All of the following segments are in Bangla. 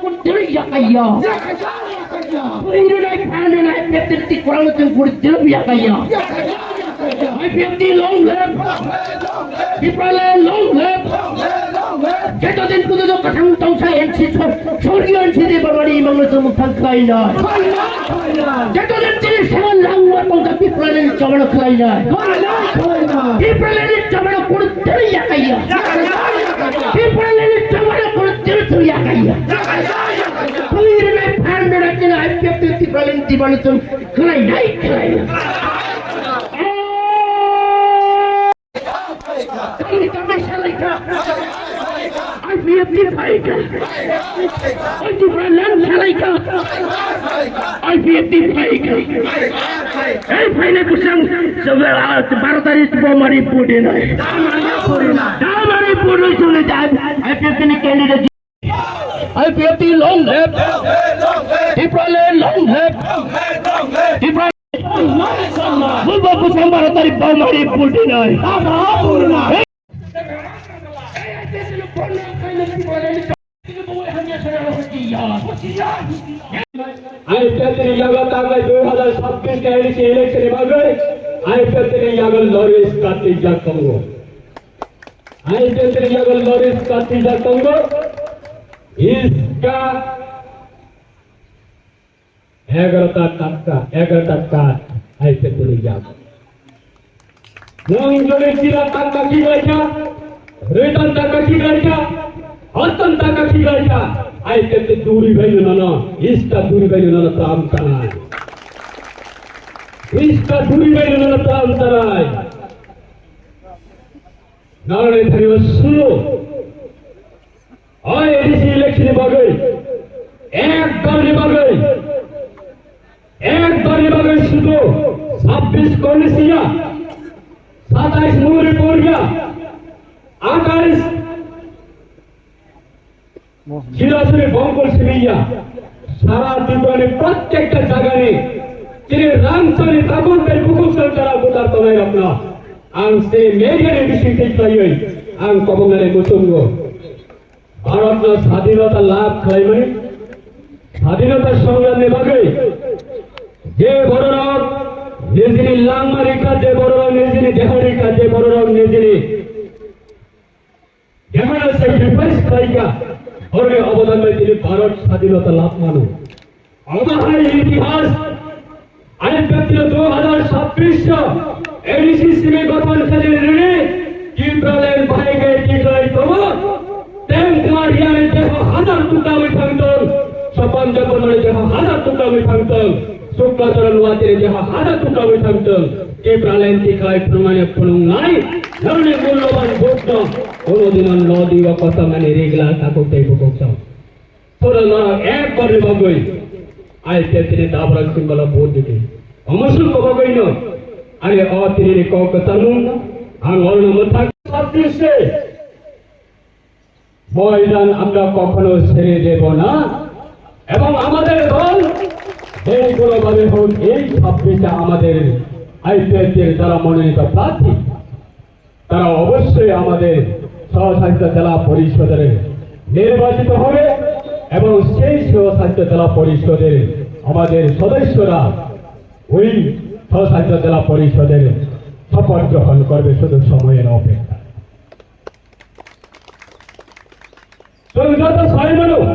kudir ya kaya. Ini naik panen naik peti kurang tu kudir ya kaya. I peti long lap. People long lap. যতদিন পর্যন্ত কাঠামো সংসায় এনছি স্বর্গীয় এনছি যে বাবারি মানুষের মুখ খাই না যতদিন তিনি সেমন লাঙ্গা পৌঁছা পিপলের চমড় খাই না পিপলের চমড় করতে একাইয়া পিপলের চমড় করতে তুই একাইয়া তুই রে ফান্ড রাখতে না আইপি পিপলের জীবনে তো খাই নাই খাই না তুমি শালাইকা IPFT fighter. Anti-Brand Salaika. IPFT fighter. Hey, final kusang sebelah Bharatari Bomari Pudina. Damari Pudu chole jay. IPFT ni candidate. IPFT long left. People long left. People. Buba kusang Bharatari Bomari Pudina. IPFT लगातार 2026 के एडीसी इलेक्शन में IPFT Lawrence Kartik कंगो IPFT Lawrence Kartik कंगो इसका 11 काट IPFT नोंजोले चिरा तंका की गया रेतन तंका की गया हतन तंका की गया IPFT दूरी भइल न इसका दूरी भइल न प्रांतराय इसका दूरी भइल न प्रांतराय नारायण धरिवसु आय एडीसी इलेक्शन बगै एक दल बगै सुतो 26 कॉलेजिया 27 मुरी पोरिया 28 जिलासुरी बंगल सिमिया सारा दिवाने प्रत्येक जगह तिने रामचरी ताबुनदै बुकुसल जरा बुतार तनाय अपना आं से मेडिया डिस्ट्रिक्ट चाहिए आं कबंगले मुतुंगो भारत न स्वाधीनता लाभ खाइमनि स्वाधीनता संग्राम बगै जे बड़र निजिनी लांगमारिका जे बड़र निजिनी देहारिका जे बड़र निजिनी देहाना सैक्रिफाइस खाइका और अवदान में তিনি भारत स्वाधीनता लाभ मानो अवधान इतिहास IPFT 2026 एडीसी में गठन करे रे किब्रालेन भाई गए किब्राई तो टैंक मारिया में देखो हजार टुकड़ा में फंगतल सपन जपन में देखो हजार टुकड़ा में फंगतल शुक्लाचरण वाते देखो हजार टुकड़ा में फंगतल किब्रालेन तिखाई प्रमाणे फुलुंग नाई धरने मूल्यवान भोट कोनो दिन नदी वा कथा माने रेगला ताको तेको कोक्सा थोड़ा ना एक बार बगई IPFT ने दाबरा सिंबल भोट दिते अमसुल को बगई न अरे अ तिरे को कतनु आं অরণ মথা 26 से ময়দান আমরা কখনো ছেড়ে দেব না এবং আমাদের দল এই কোনোভাবে হোক এই 26 আমাদের IPFT এর দ্বারা মনোনীত প্রার্থী তারা অবশ্যই আমাদের সহসাহিত্য জেলা পরিষদের নির্বাচিত হবে এবং সেই সহসাহিত্য জেলা পরিষদের আমাদের সদস্যরা ওই সহসাহিত্য জেলা পরিষদের শপথ গ্রহণ করবে শুধু সময়ের অপেক্ষা যত ছয় মানুষ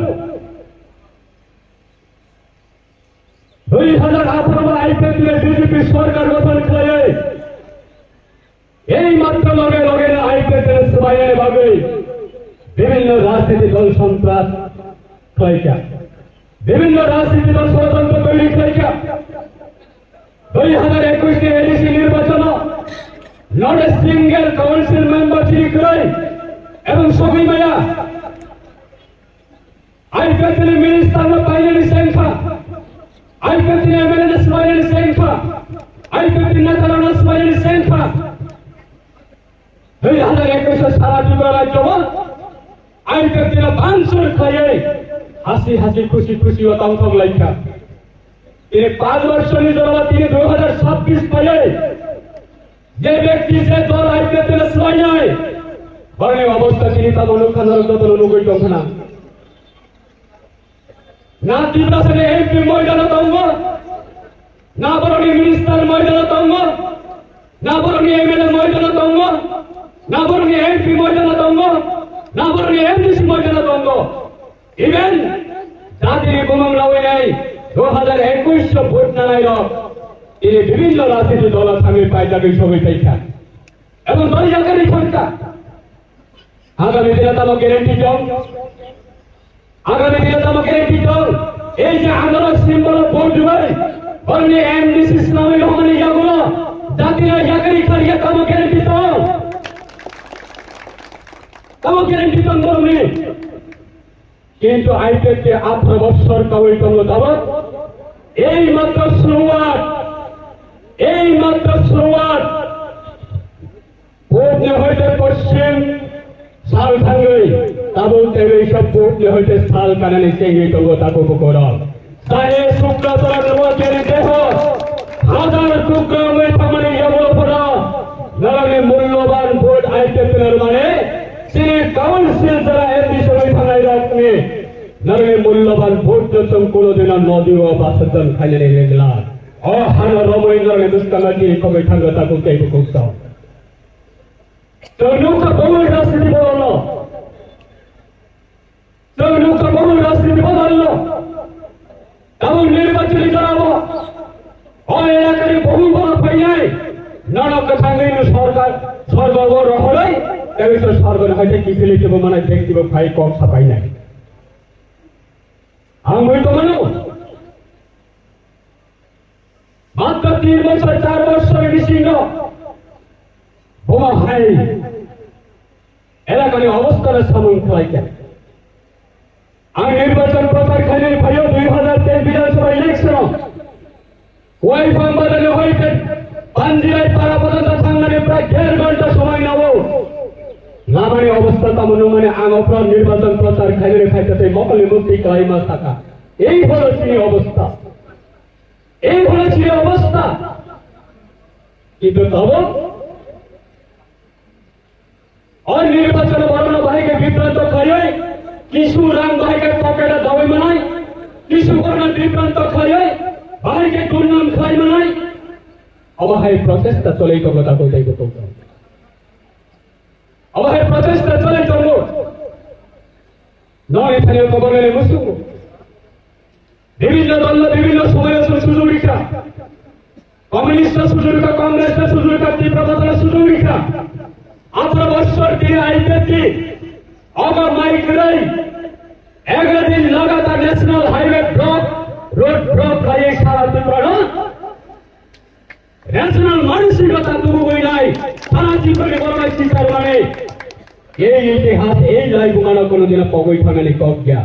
2018 IPFT বিজেপি সরকার গঠন করে এই মাত্র লগে লগে IPFT সবাইয়ের ভাবে বিভিন্ন রাজনীতি দল সন্ত্রাস কয়েকা বিভিন্ন রাজনীতি দল ষড়যন্ত্র তৈরি কয়েকা 2021 এডিসি নির্বাচন not a single council member চিনি করে এবং সবই মায়া IPFT মিনিস্টার পাইলেনি সংখ্যা IPFT এমএলএ পাইলেনি সংখ্যা IPFT নেতারা পাইলেনি সংখ্যা 2021 সারা ত্রিপুরা রাজ্য IPFT ভাঙচুর খাইয়ে হাসি হাসি খুশি খুশি অতঙ্ক লাইকা তিনি 5 वर्ष নিজরা তিনি 2026 পাইয়ে যে ব্যক্তি যে দল IPFT সবাই নাই বড় অবস্থা তিনি তা মনুখানোর যত অনুগত না না ত্রিপুরা এমপি ময়দানে তঙ্গ, না বরণী মিনিস্টার ময়দানে তঙ্গ, না বরণী এমএলএ ময়দানে তঙ্গ, না বরণী এমপি ময়দানে তঙ্গ, না বরণী এমডিসি ময়দানে তঙ্গ। ইভেন জাতির কুমংলা হয়ে নেই 2021 ভোট নানাই তিনি বিভিন্ন রাজনীতি দল সামিল পাইজাবি সবাই পাইখা এবং দলজাকারী সরকার আগামী দিনে তাম গ্যারেন্টি দল, আগামী দিনে তাম গ্যারেন্টি দল এই যে আন্দোলন সিম্বল ভোট দিবে বরণী এমডিসি ইসলামী রহমানি ইয়াগুলো জাতিরা জাকারি খারিয়া তাম গ্যারেন্টি দল, তাম গ্যারেন্টি দল বরণী। কিন্তু আইপিএলকে 18 বছর কাউরি তঙ্গ দাবাত এই মাত্র শুরুয়াত, এই মাত্র শুরুয়াত। ভোট নিয়ে হইতে পশ্চিম সাল ভাঙ্গই তা বলতে এইসব ভোট নিয়ে হইতে সাল কানানি চেঙ্গি তঙ্গ তাকে উপকরণ তাই শুক্লা তোলার মধ্যে দেহ হাজার টুকরা হয়ে থামানি এমন পড়া নারায়ণে মূল্যবান ভোট আইপিএল মানে তিনি কাউন্সিল যারা এর বিষয়ে থানায় রাখবে নারায়ণে মূল্যবান ভোট যত কোনোদিন নদী ও বাসজন খাইলে লেগলা ও হানা রমণীন্দ্রনে দুষ্কাঙ্গাটি কবে থাকবে তাকে কেউ করতাম তো নৌকা বহুল রাজনীতি বদল, তো নৌকা বহুল রাজনীতি বদল এবং নির্বাচনী জানাবো ও এলাকায় বহু বড় পাইয়াই নানক সঙ্গে সরকার সর্ববড় হলে এই সরকার হয়তো কি ফেলেছে মানে ব্যক্তিব ভাই কম ছাপাই নাই আমি তো মানুষ মাত্র 3 বছর 4 বছর বিশিষ্ট বোমা হাই এলাকার অবস্থার সামন খেলাইতে আমি নির্বাচন প্রচার খালি ভাইও 2023 বিধানসভা ইলেকশন ওই বাংলাদেশে হইতে পাঞ্জিরায় পাড়া পর্যন্ত সামনে প্রায় 1.5 ঘন্টা সময় নেব না মানে অবস্থা তেমন মানে আমার নির্বাচন প্রচার খাইলে খাইতে মকলে মুক্তি কাইমা থাকা এই হলো সেই অবস্থা, এই হলো সেই অবস্থা। কিন্তু তবে और निर्वाचन बरना भाईके विभ्रांत करे किशु राम भाईके पकेटा दवाई बनाई किशु करना विभ्रांत करे भाईके दुर्नाम खाई बनाई अब हाई प्रचेष्टा चले কথা কইতাই তো अब हाई प्रचेष्टा चले চলবো নয় এখানে খবরের মুসু বিভিন্ন দল বিভিন্ন সময়ে সুযোগিকা কমিউনিস্ট সুযোগিকা কংগ্রেস সুযোগিকা তীব্রতা সুযোগিকা 18 বছর দিয়ে আইপিএলটি অগা মাইক রাই 11 दिन लगातार national highway block road block खाइए सारा ত্রিপুরা ন্যাশনাল মানসিকতা তবু হই নাই সারা ত্রিপুরা বড় শিকার মানে এই ইতিহাস এই লাই গুমানো কোনোদিন পগই ফাঙালি কক গিয়া